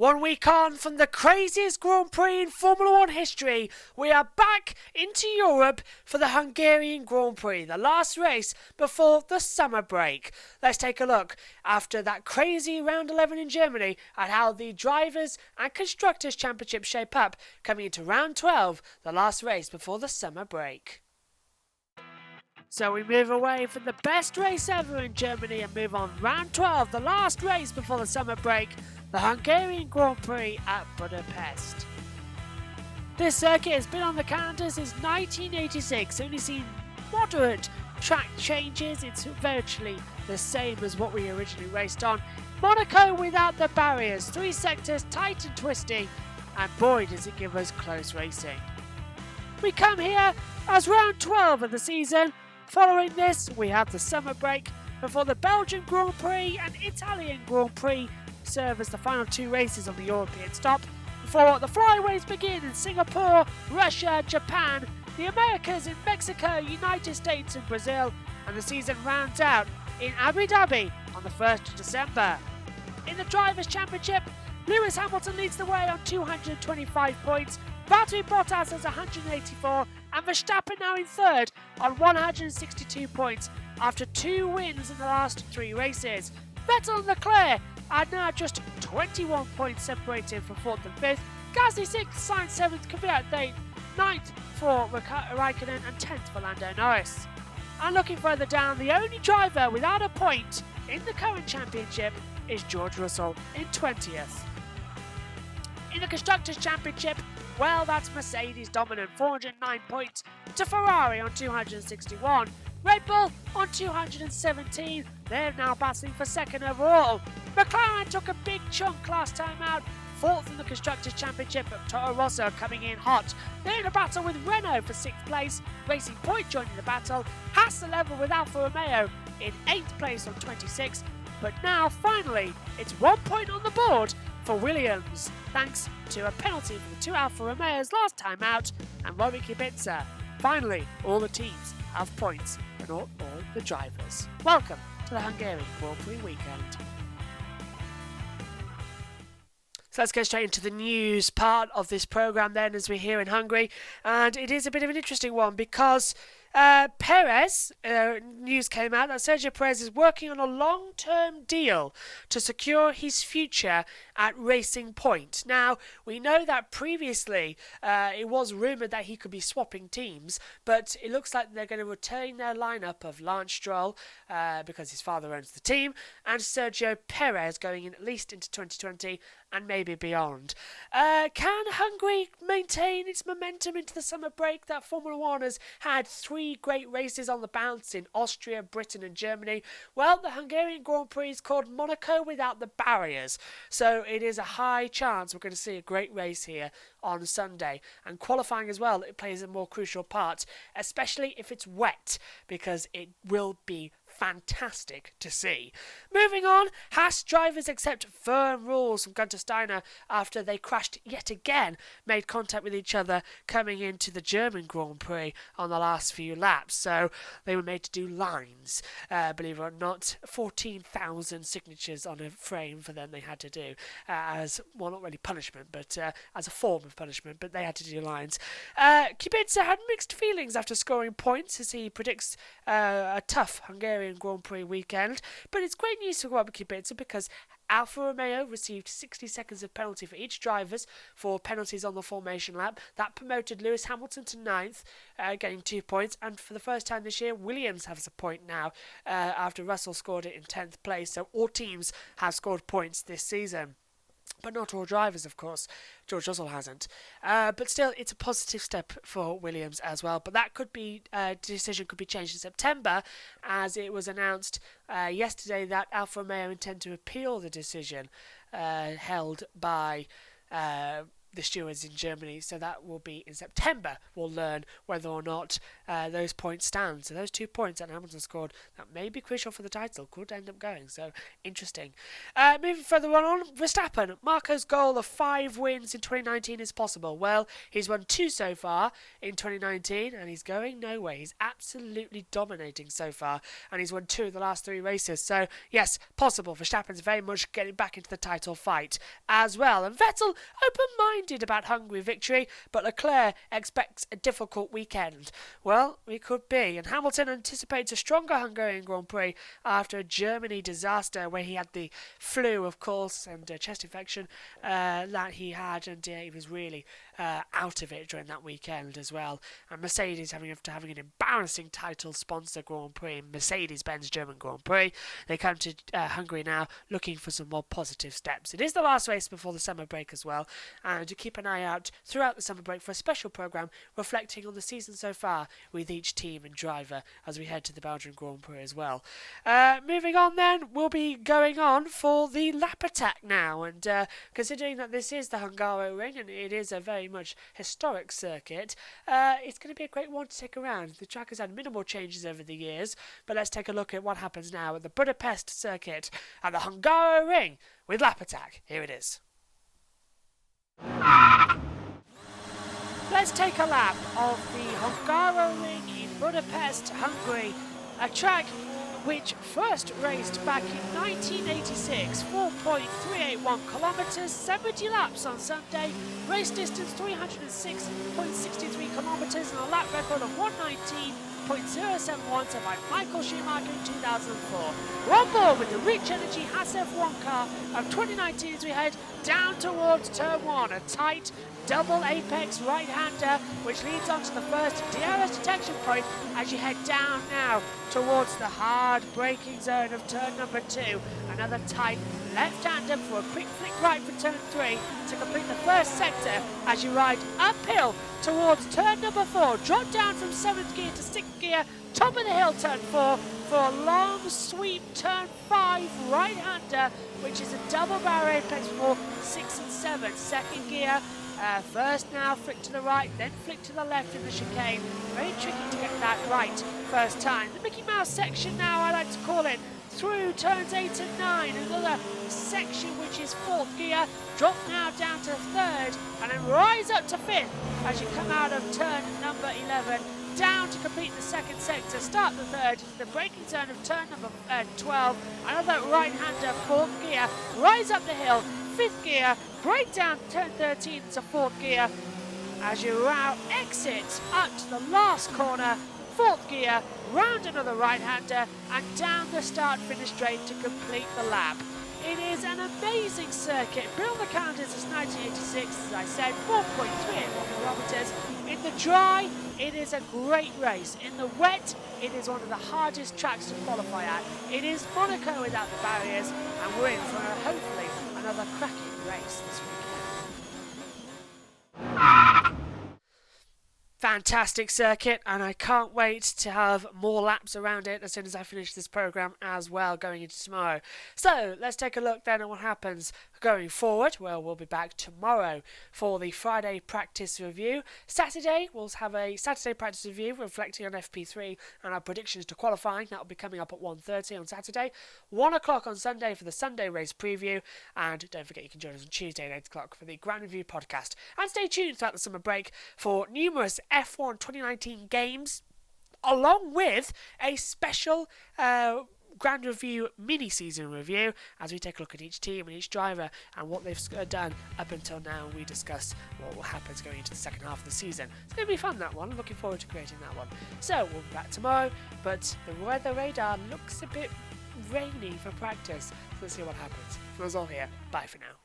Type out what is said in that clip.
1 week on from the craziest Grand Prix in Formula 1 history, we are back into Europe for the Hungarian Grand Prix, the last race before the summer break. Let's take a look, after that crazy round 11 in Germany, at how the Drivers' and Constructors' Championship shape up, coming into round 12, the last race before the summer break. So we move away from the best race ever in Germany and move on round 12, the last race before the summer break, the Hungarian Grand Prix at Budapest. This circuit has been on the calendar since 1986, only seen moderate track changes. It's virtually the same as what we originally raced on. Monaco without the barriers, 3 sectors tight and twisty, and boy does it give us close racing. We come here as round 12 of the season. Following this, we have the summer break before the Belgian Grand Prix and Italian Grand Prix serve as the final 2 races on the European stop, before the flyaways begin in Singapore, Russia, Japan, the Americas in Mexico, United States and Brazil, and the season rounds out in Abu Dhabi on the 1st of December. In the Drivers' Championship, Lewis Hamilton leads the way on 225 points, Valtteri Bottas has 184, and Verstappen now in third on 162 points after 2 wins in the last 3 races. Vettel and Leclerc are now just 21 points separated for 4th and 5th. Gasly 6th, Sainz 7th, Kvyat 8th, 9th for Raikkonen and 10th for Lando Norris. And looking further down, the only driver without a point in the current championship is George Russell in 20th. In the Constructors' Championship, well, that's Mercedes dominant, 409 points to Ferrari on 261. Red Bull on 217, they're now battling for 2nd overall. McLaren took a big chunk last time out, 4th in the Constructors' Championship, but Toro Rosso coming in hot. They're in a battle with Renault for 6th place, Racing Point joining the battle. Haas the level with Alfa Romeo in 8th place on 26, but now finally it's 1 point on the board for Williams, thanks to a penalty for the 2 Alfa Romeos last time out and Robbie Kubica. Finally, all the teams have points and all the drivers. Welcome to the Hungarian Grand Prix weekend. So let's go straight into the news part of this programme then, as we're here in Hungary, and it is a bit of an interesting one because Perez, news came out that Sergio Perez is working on a long-term deal to secure his future at Racing Point. Now, we know that previously it was rumoured that he could be swapping teams, but it looks like they're going to retain their lineup of Lance Stroll, because his father owns the team, and Sergio Perez going in at least into 2020 and maybe beyond. Can Hungary maintain its momentum into the summer break? That Formula 1 has had 3 great races on the bounce in Austria, Britain and Germany. Well, the Hungarian Grand Prix is called Monaco without the barriers, so it is a high chance we're going to see a great race here on Sunday. And qualifying as well, it plays a more crucial part, especially if it's wet, because it will be fantastic to see. Moving on, Haas drivers accept firm rules from Gunter Steiner after they crashed yet again, made contact with each other coming into the German Grand Prix on the last few laps. So they were made to do lines, believe it or not, 14,000 signatures on a frame for them they had to do, as, well, not really punishment, but as a form of punishment, but they had to do lines. Kubica had mixed feelings after scoring points as he predicts a tough Hungarian Grand Prix weekend, but it's great news for Robert Kubica because Alfa Romeo received 60 seconds of penalty for each drivers for penalties on the formation lap. That promoted Lewis Hamilton to 9th, getting 2 points, and for the first time this year, Williams has a point now after Russell scored it in 10th place, so all teams have scored points this season. But not all drivers, of course. George Russell hasn't. But still, it's a positive step for Williams as well. But that could be, decision could be changed in September, as it was announced yesterday that Alfa Romeo intend to appeal the decision held by the stewards in Germany, so that will be in September. We'll learn whether or not those points stand. So those 2 points that Hamilton scored that may be crucial for the title could end up going. So interesting. Moving further on, Verstappen. Marco's goal of 5 wins in 2019 is possible. Well, he's won 2 so far in 2019, and he's going nowhere. He's absolutely dominating so far, and he's won 2 of the last 3 races. So yes, possible. Verstappen's very much getting back into the title fight as well. And Vettel open-minded about Hungary victory, but Leclerc expects a difficult weekend. Well, we could be. And Hamilton anticipates a stronger Hungarian Grand Prix after a Germany disaster where he had the flu, of course, and chest infection that he had, and he was really out of it during that weekend as well. And Mercedes having an embarrassing title sponsor Grand Prix, Mercedes-Benz German Grand Prix. They come to Hungary now looking for some more positive steps. It is the last race before the summer break as well, and to keep an eye out throughout the summer break for a special programme reflecting on the season so far with each team and driver as we head to the Belgian Grand Prix as well. Moving on then, we'll be going on for the lap attack now, and considering that this is the Hungaroring and it is a very much historic circuit, it's going to be a great one to take around. The track has had minimal changes over the years, but let's take a look at what happens now at the Budapest circuit and the Hungaroring with lap attack. Here it is. Let's take a lap of the Hungaroring in Budapest, Hungary, a track which first raced back in 1986, 4.381 kilometres, 70 laps on Sunday, race distance 306.63 kilometres and a lap record of 119.071 set by Michael Schumacher in 2004. We're on board with the Rich Energy Haas F1 car of 2019 as we head down towards turn 1, a tight double apex right-hander which leads on to the first DRS detection point as you head down now towards the hard braking zone of turn number 2. Another tight left-hander for a quick flick right for turn 3 to complete the first sector as you ride uphill towards turn number 4. Drop down from 7th gear to 6th gear, top of the hill turn 4 for a long sweep turn 5 right-hander which is a double barrel apex for 6 and 7. 2nd gear. First now, flick to the right, then flick to the left in the chicane. Very tricky to get that right first time. The Mickey Mouse section now, I like to call it, through turns 8 and 9. Another section which is 4th gear. Drop now down to 3rd, and then rise up to 5th as you come out of turn number 11. Down to complete the 2nd sector, start the 3rd, the braking zone of turn number 12. Another right-hander, 4th gear. Rise up the hill, 5th gear. Brake down turn 13 to 4th gear as you now exit up to the last corner, 4th gear, round another right-hander and down the start-finish straight to complete the lap. It is an amazing circuit. Been on the calendar since 1986, as I said, 4.381 kilometres. In the dry, it is a great race. In the wet, it is one of the hardest tracks to qualify at. It is Monaco without the barriers, and we're in for hopefully another cracking race this weekend. Fantastic circuit, and I can't wait to have more laps around it as soon as I finish this programme as well going into tomorrow. So let's take a look then at what happens going forward. Well, we'll be back tomorrow for the Friday practice review. Saturday, we'll have a Saturday practice review reflecting on FP3 and our predictions to qualifying. That will be coming up at 1:30 on Saturday. 1 o'clock on Sunday for the Sunday race preview. And don't forget you can join us on Tuesday at 8 o'clock for the Grand Review podcast. And stay tuned throughout the summer break for numerous F1 2019 games, along with a special Grand Review mini-season review as we take a look at each team and each driver and what they've done up until now. We discuss what will happen going into the second half of the season. It's going to be fun, that one. I'm looking forward to creating that one. So we'll be back tomorrow, but the weather radar looks a bit rainy for practice. So let's see what happens. From us all here, bye for now.